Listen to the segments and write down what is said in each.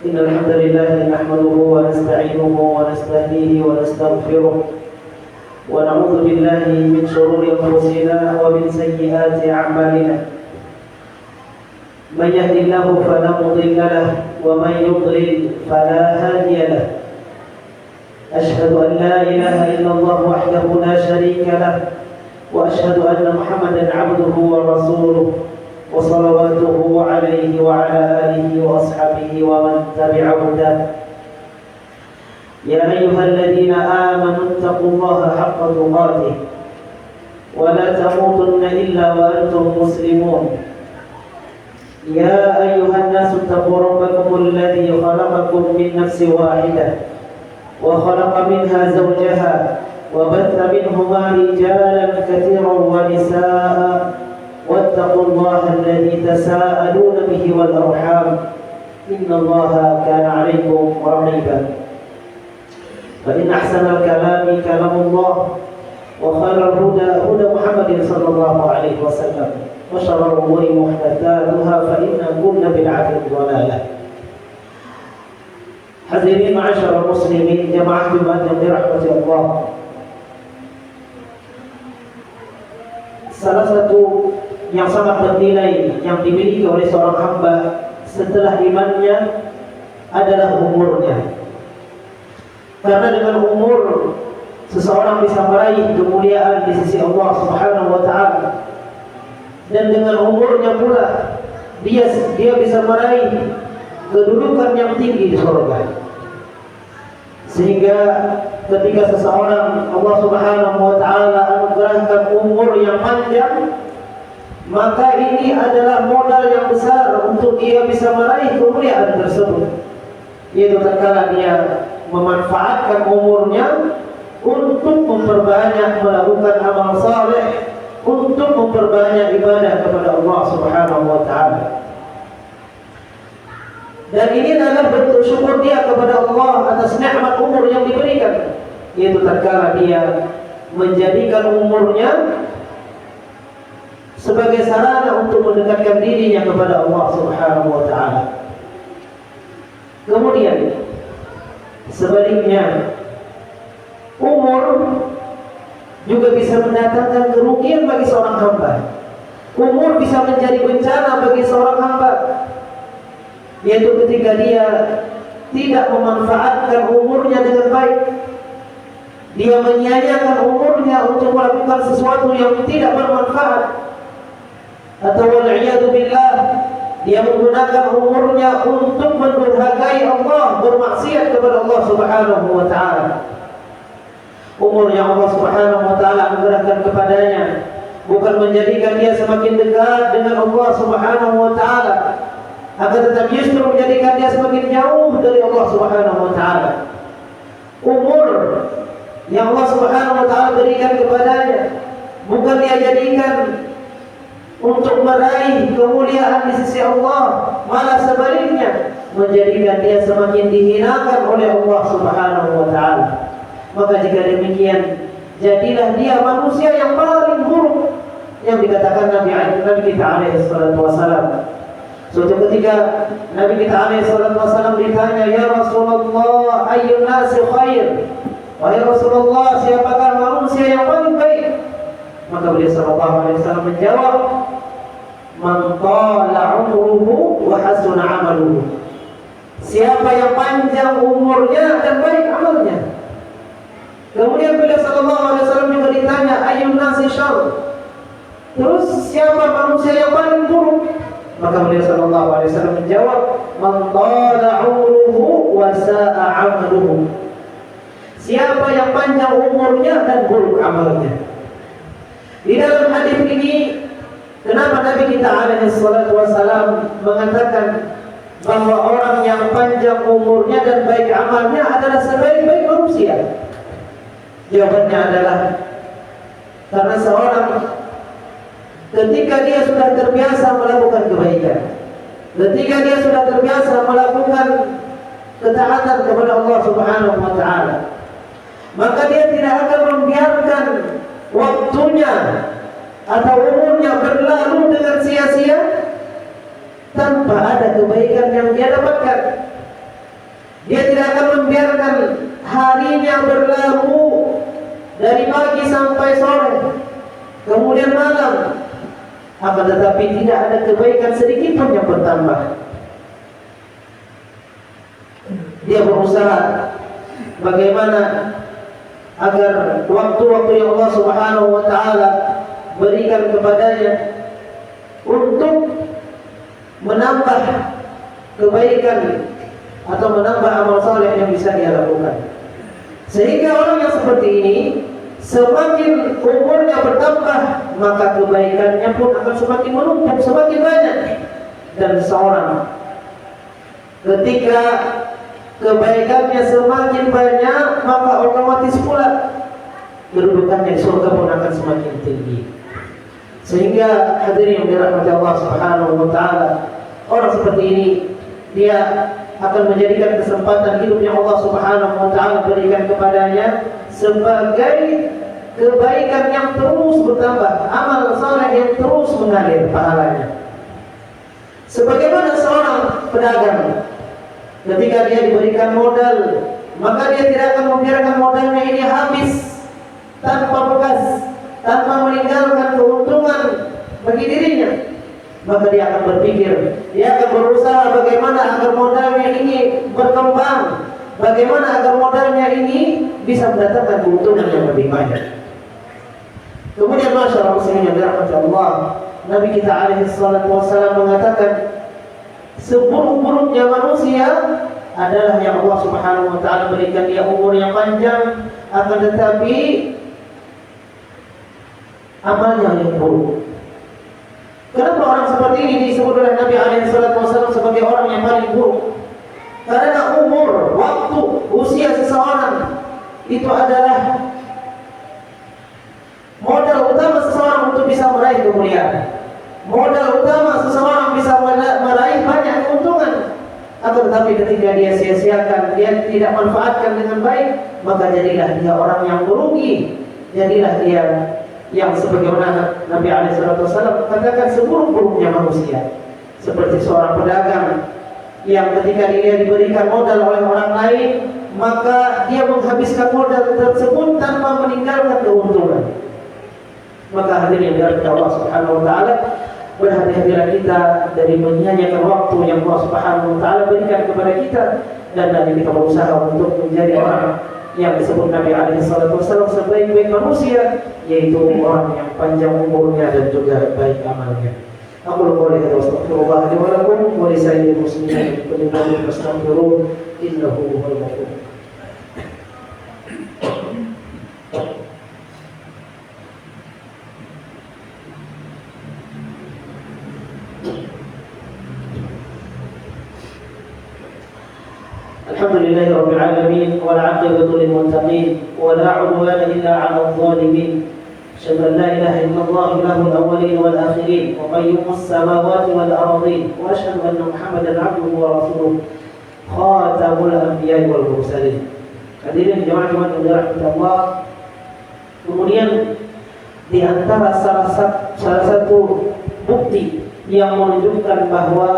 إن الحمد لله نحمده ونستعينه ونستهديه ونستغفره ونعوذ بالله من شرور أنفسنا ومن سيئات أعمالنا. من يهد الله فلا مضل له ومن يضلل فلا هادي له. أشهد أن لا إله إلا الله وحده لا شريك له وأشهد أن محمدا عبده ورسوله وصلواته عليه وعلى آله وأصحابه ومن تبع هداه. يا أيها الذين آمنوا اتقوا الله حق تقاته ولا تموتن إلا وأنتم مسلمون. يا أيها الناس اتقوا ربكم الذي خلقكم من نفس واحدة وخلق منها زوجها وبث منهما رجالا كثيرا ونساء واتقوا الله الذي تساءلون به والأرحام إن الله كان عليكم رقيبا. فإن أحسن الكلام كلام الله وخير الهدى هدى محمد صلى الله عليه وسلم وشر الأمور محدثاتها فإن كل بدعة ضلالة. Hadirin ma'asyiral muslimin, jamaah Jumat yang dirahmati Allah. Salah satu yang sangat bernilai yang dimiliki oleh seorang hamba setelah imannya adalah umurnya. Karena dengan umur seseorang bisa meraih kemuliaan di sisi Allah Subhanahu wa taala. Dan dengan umurnya pula dia bisa meraih kedudukan yang tinggi di surga. Sehingga ketika seseorang Allah Subhanahu wa taala anugerahkan umur yang panjang, maka ini adalah modal yang besar untuk dia bisa meraih kemuliaan tersebut. Yaitu tatkala dia memanfaatkan umurnya untuk memperbanyak melakukan amal saleh, untuk memperbanyak ibadah kepada Allah Subhanahu wa taala. Dan ini adalah bentuk syukur dia kepada Allah atas nikmat umur yang diberikan, yaitu tatkala dia menjadikan umurnya sebagai sarana untuk mendekatkan dirinya kepada Allah Subhanahu wa taala. Kemudian sebaliknya, umur juga bisa mendatangkan kerugian bagi seorang hamba. Umur bisa menjadi bencana bagi seorang hamba, yaitu ketika dia tidak memanfaatkan umurnya dengan baik. Dia menyia-nyiakan umurnya untuk melakukan sesuatu yang tidak bermanfaat. Atau wal'iyadu billah, dia menggunakan umurnya untuk mendurhakai Allah, bermaksiat kepada Allah Subhanahu wa taala. Umur yang Allah Subhanahu wa taala anugerahkan kepadanya bukan menjadikan dia semakin dekat dengan Allah Subhanahu wa taala, akan tetapi justru menjadikan dia semakin jauh dari Allah Subhanahu wa taala. Umur yang Allah Subhanahu wa taala berikan kepadanya bukan dia jadikan untuk meraih kemuliaan di sisi Allah, malah sebaliknya menjadikan dia semakin dihinakan oleh Allah Subhanahu wa taala. Maka jika demikian, jadilah dia manusia yang paling buruk yang dikatakan Nabi kita alaihi salatu wasalam. Suatu ketika Nabi kita alaihi salatu wasalam ditanya, "Ya Rasulullah, ayyun nasi khair?" Wahai Rasulullah, siapakah manusia yang paling baik? Maka beliau sallallahu alaihi wasallam menjawab, "Man tala umruhu wa hasuna amaluhu." Siapa yang panjang umurnya dan baik amalnya. Kemudian beliau sallallahu alaihi wasallam juga ditanya, "Ayyun nasi syarr?" Terus siapa manusia yang paling buruk? Maka beliau sallallahu alaihi wasallam menjawab, "Man tala umruhu wa sa'a amaluhu." Siapa yang panjang umurnya dan buruk amalnya. Di dalam hadis ini, kenapa Nabi kita alaihi salatu wasallam mengatakan bahwa orang yang panjang umurnya dan baik amalnya adalah sebaik-baik manusia? Jawabannya adalah karena seorang ketika dia sudah terbiasa melakukan kebaikan, ketika dia sudah terbiasa melakukan ketaatan kepada Allah Subhanahu wa taala, maka dia tidak akan membiarkan waktunya atau umurnya berlalu dengan sia-sia tanpa ada kebaikan yang dia dapatkan. Dia tidak akan membiarkan harinya berlalu dari pagi sampai sore, kemudian malam, akan tetapi tidak ada kebaikan sedikit pun yang bertambah. Dia berusaha bagaimana agar waktu-waktu yang Allah Subhanahu wa taala berikan kepadanya untuk menambah kebaikan atau menambah amal saleh yang bisa dia lakukan. Sehingga orang yang seperti ini, semakin umurnya bertambah, maka kebaikannya pun akan semakin menumpuk, semakin banyak. Dan seorang ketika kebaikannya semakin banyak, maka otomatis pula kedudukannya di surga pun akan semakin tinggi. Sehingga hadirin yang dirahmati Allah Subhanahu wa taala, orang seperti ini dia akan menjadikan kesempatan hidup yang Allah Subhanahu wa taala berikan kepadanya sebagai kebaikan yang terus bertambah, amal saleh yang terus mengalir pahalanya. Sebagaimana seorang pedagang, ketika dia diberikan modal, maka dia tidak akan membiarkan modalnya ini habis tanpa bekas, tanpa meninggalkan keuntungan bagi dirinya. Maka dia akan berpikir, dia akan berusaha bagaimana agar modalnya ini berkembang, bagaimana agar modalnya ini bisa mendatangkan keuntungan yang lebih banyak. Kemudian masyarakat muslimin yang dirahmati Allah, Nabi kita alaihi salatu wassalam mengatakan, seburuk-buruknya manusia adalah yang Allah Subhanahu wa taala berikan dia umur yang panjang, akan tetapi amalnya yang buruk. Kenapa orang seperti ini disebut oleh Nabi alaihi salatu wasallam sebagai orang yang paling buruk? Karena umur, waktu, usia seseorang itu adalah modal utama seseorang untuk bisa meraih kemuliaan. Modal utama seseorang bisa meraih banyak keuntungan. Akan tetapi ketika dia sia-siakan, dia tidak manfaatkan dengan baik, maka jadilah dia orang yang merugi. Jadilah dia yang sebagaimana Nabi SAW katakan seburuk-buruknya manusia, seperti seorang pedagang yang ketika dia diberikan modal oleh orang lain, maka dia menghabiskan modal tersebut tanpa meninggalkan keuntungan. Maka hadirin yang dirahmati Allah Subhanahu wa taala, berhati-hatilah kita dari menyia-nyiakan waktu yang Allah Subhanahu wa taala berikan kepada kita, dan dari kita berusaha untuk menjadi orang yang disebut Nabi alaihi salatu wasallam sebaik-baik manusia, yaitu orang yang panjang umurnya dan juga baik amalnya. Aku boleh astagfirullah li wa lakum wa li sayyidil muslimin kullu fastaghfiruh innahu huwal ghafur. Alhamdulillahi rabbil alamin wal 'aqibatu lil muttaqin wa la 'udwana illa 'alal zalimin. Asyhadu an la ilaha illallah ilahul awwalin wal akhirin wa qayyumus samawati wal ardhin wa asyhadu anna Muhammadan 'abduhu wa rasuluh khatamul anbiya'i wal mursalin. Hadirin jemaah yang dirahmati Allah, kemudian di antara salah satu bukti yang menunjukkan bahwa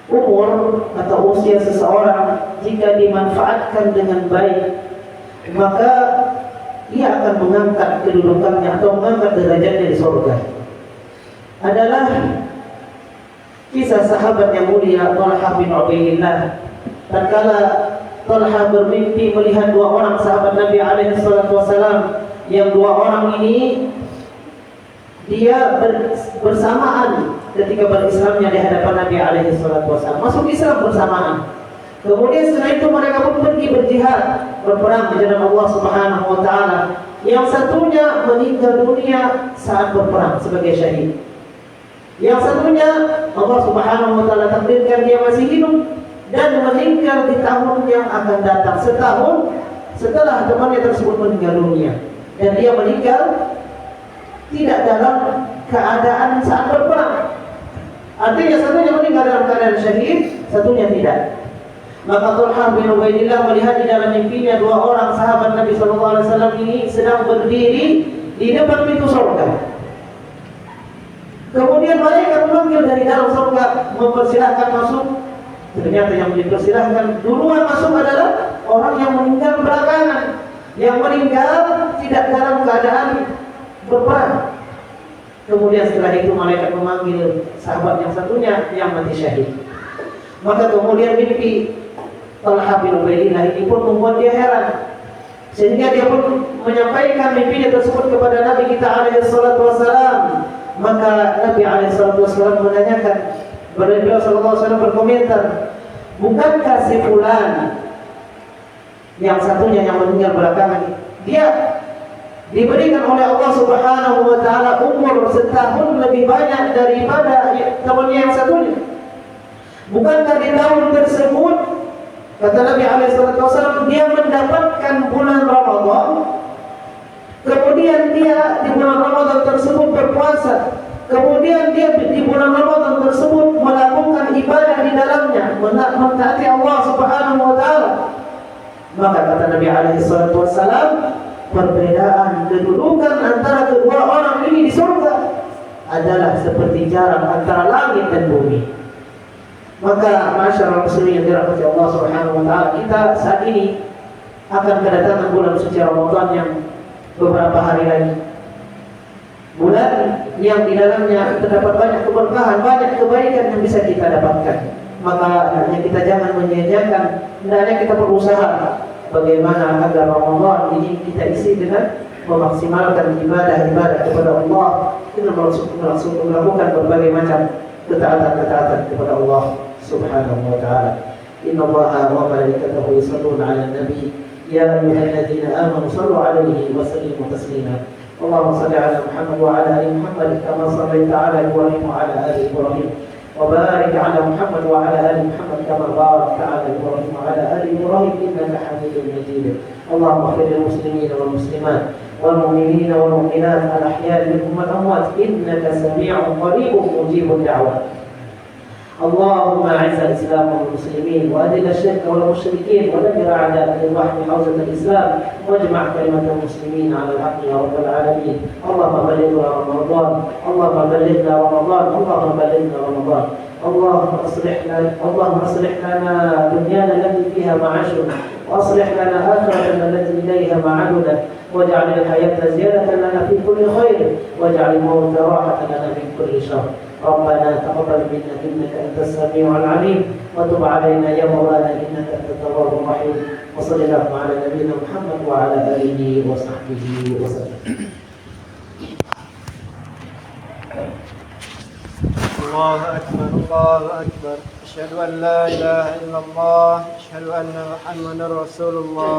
umur atau usia seseorang jika dimanfaatkan dengan baik, maka ia akan mengangkat kedudukannya atau mengangkat derajatnya di surga, adalah kisah sahabat yang mulia Thalhah bin Ubaidillah. Tatkala Thalhah bermimpi melihat dua orang sahabat Nabi alaihi salatu wasallam, yang dua orang ini dia bersamaan ketika berislamnya di hadapan Nabi alaihi salatu wasallam, masuk Islam bersamaan. Kemudian setelah itu mereka pun pergi berjihad, berperang di jalan Allah Subhanahu wa taala. Yang satunya meninggal dunia saat berperang sebagai syahid. Yang satunya Allah Subhanahu wa taala takdirkan dia masih hidup dan meninggal di tahun yang akan datang, setahun setelah temannya tersebut meninggal dunia. Dan dia meninggal tidak dalam keadaan saat berperang. Artinya satunya meninggal dalam keadaan syahid, satunya tidak. Maka Thalhah bin Ubaidillah melihat di dalam mimpinya dua orang sahabat Nabi SAW ini sedang berdiri di depan pintu surga. Kemudian mereka memanggil dari dalam surga, mempersilahkan masuk. Ternyata yang dipersilahkan duluan masuk adalah orang yang meninggal belakangan. Yang meninggal tidak dalam keadaan berperang. Kemudian setelah itu malaikat memanggil sahabat yang satunya yang mati syahid. Maka kemudian mimpi Talha bin Ubaidillah ini pun membuat dia heran. Sehingga dia pun menyampaikan mimpinya tersebut kepada Nabi kita alaihi salatu wassalam. Maka Nabi alaihi salatu wassalam menanyakan, beliau sallallahu alaihi wasallam berkomentar, bukankah si fulan yang satunya yang meninggal belakangan, dia diberikan oleh Allah Subhanahu wa taala umur setahun lebih banyak daripada temannya yang satunya. Bukankah di tahun tersebut, kata Nabi alaihi wasallam, dia mendapatkan bulan Ramadan, kemudian dia di bulan Ramadan tersebut berpuasa, kemudian dia di bulan Ramadan tersebut melakukan ibadah di dalamnya, mentaati Allah Subhanahu wa taala. Maka kata Nabi alaihi wasallam, perbedaan kedudukan antara kedua orang ini di surga adalah seperti jarak antara langit dan bumi. Maka masyarakat muslimin yang dirahmati Allah Subhanahu wa taala, kita saat ini akan kedatangan bulan suci Ramadan yang beberapa hari lagi. Bulan yang di dalamnya terdapat banyak keberkahan, banyak kebaikan yang bisa kita dapatkan. Maka hendaknya kita jangan menyia-nyiakan, hendaknya kita berusaha bagaimana agar Ramadan ini kita isi dengan memaksimalkan ibadah-ibadah kepada Allah, dengan melakukan berbagai macam ketaatan-ketaatan kepada Allah Subhanahu wa taala. Inna Allaha wa malaikatahu yusholluna 'alan nabi ya ayyuhalladzina amanu shallu 'alaihi wa sallimu taslima. Allahumma shalli 'ala Muhammad wa 'ala ali Muhammad kama shallaita 'ala Ibrahim wa 'ala ali Ibrahim. وبارك على محمد وعلى آل محمد كما باركت على إبراهيم وعلى آل إبراهيم إنك حميد مجيد. اللهم اغفر للمسلمين والمسلمات والمؤمنين والمؤمنات الأحياء منهم والأموات إنك سميع قريب مجيب الدعوات. اللهم أعز الإسلام والمسلمين وأذل الشرك والمشركين ودمر أعداء واحمي حوزة الإسلام واجمع كلمة المسلمين على الحق يا رب العالمين. اللهم بلغنا رمضان، اللهم بلغنا رمضان، اللهم بلغنا رمضان. اللهم اصلح لنا دنيانا التي فيها معاشنا، واصلح لنا آخرتنا التي إليها معادنا، واجعل الحياة زيادة لنا في كل خير، واجعل الموت راحة لنا من كل شر. ربنا تقبل منا إنك أنت السميع العليم، وتب علينا يا مولانا إنك أنت التواب الرحيم. وصلى الله على نبينا محمد وعلى آله وصحبه وسلم. الله أكبر الله أكبر. أشهد أن لا إله إلا الله، أشهد أن محمدا رسول الله.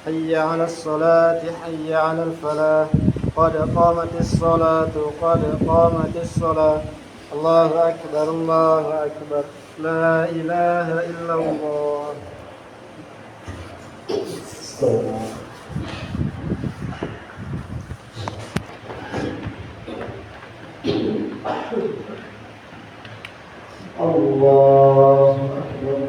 حي على الصلاة حي على الفلاح، قد قامت الصلاة قد قامت الصلاة. الله أكبر الله أكبر. لا إله إلا الله. الله أكبر.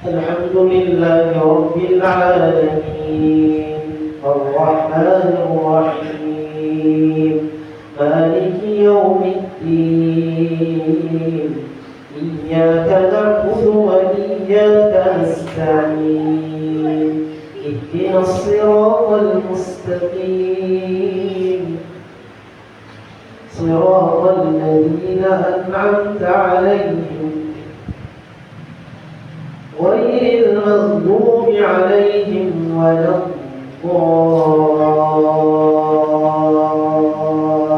الحمد لله رب العالمين الرحمن الرحيم مالك يوم الدين إياك نعبد وإياك نستعين اهدنا الصراط المستقيم صراط الذين أنعمت عليهم غير المغضوب عليهم ولا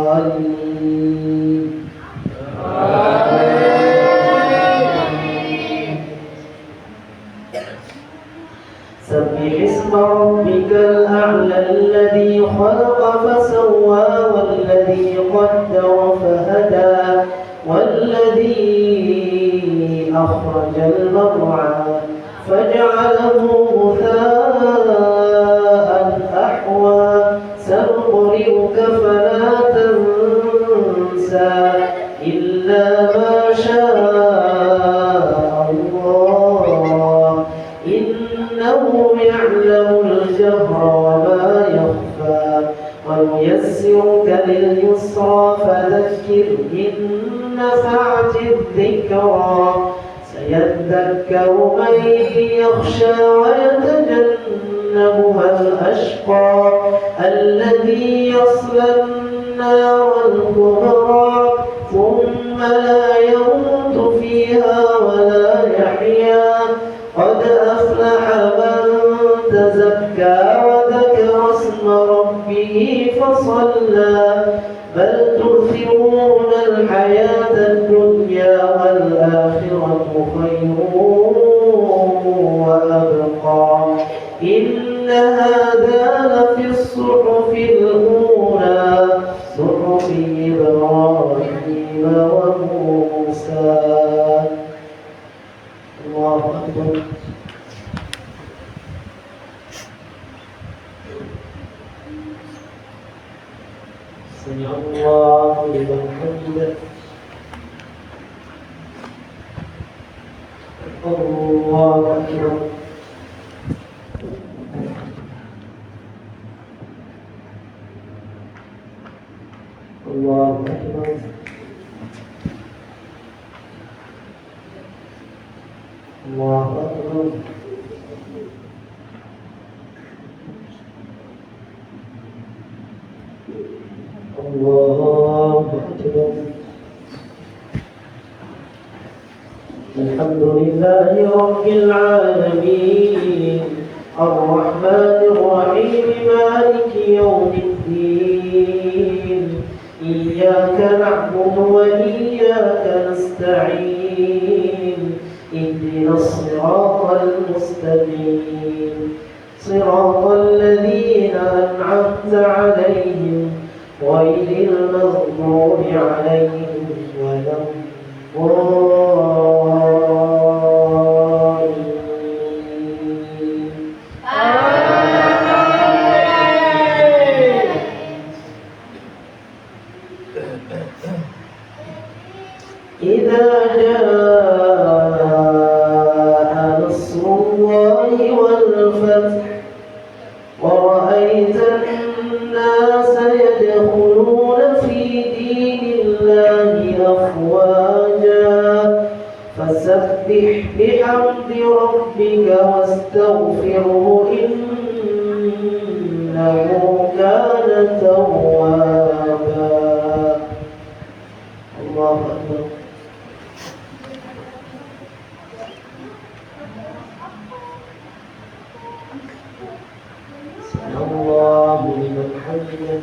الضالين. سبح اسم ربك الأعلى الذي خلق فسوى والذي قدر فهدى والذي أخرج المرعى فجعله غثاء أحوى سنقرئك فلا تنسى إلا ما شاء الله فذكر إن نفعت الذكرى سيذكر من يخشى ويتجنبها الأشقى الذي يصلى النار الكبرى ثم لا يموت فيها ولا يحيا قد أفلح من تزكى وذكر اسم ربه فصلى بل تؤثرون الحياة الدنيا والآخرة خير وأبقى إن هذا لفي الصحف الأولى صحف إبراهيم وموسى. الله أكبر. سمع الله لمن حمده. الله أكبر. الله أكبر. الله أكبر. الله أكبر. الحمد لله رب العالمين الرحمن الرحيم مالك يوم الدين إياك نعبد وإياك نستعين اهدنا الصراط المستقيم صراط الذين أنعمت عليهم غير المغضوب عليهم ولا الضالين. إذا جاء نصر الله والفتح ورأيت الناس يدخلون في دين الله أفواجا فسبح بحمد ربك واستغفره إنه كان توابا. الله أكبر. سمع الله لمن حمده.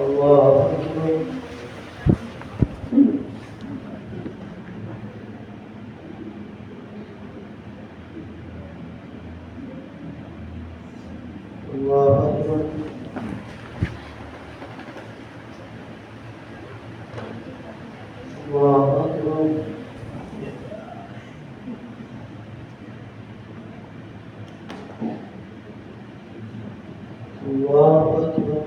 الله أكبر. الله أكبر. الله أكبر. الله أكبر.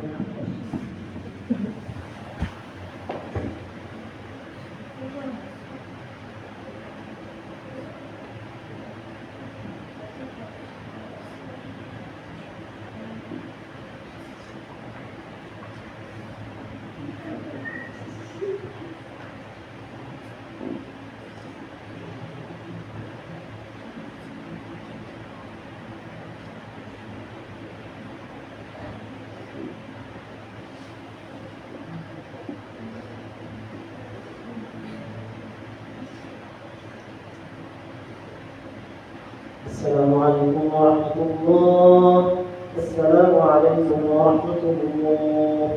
السلام عليكم ورحمة الله. السلام عليكم ورحمة الله.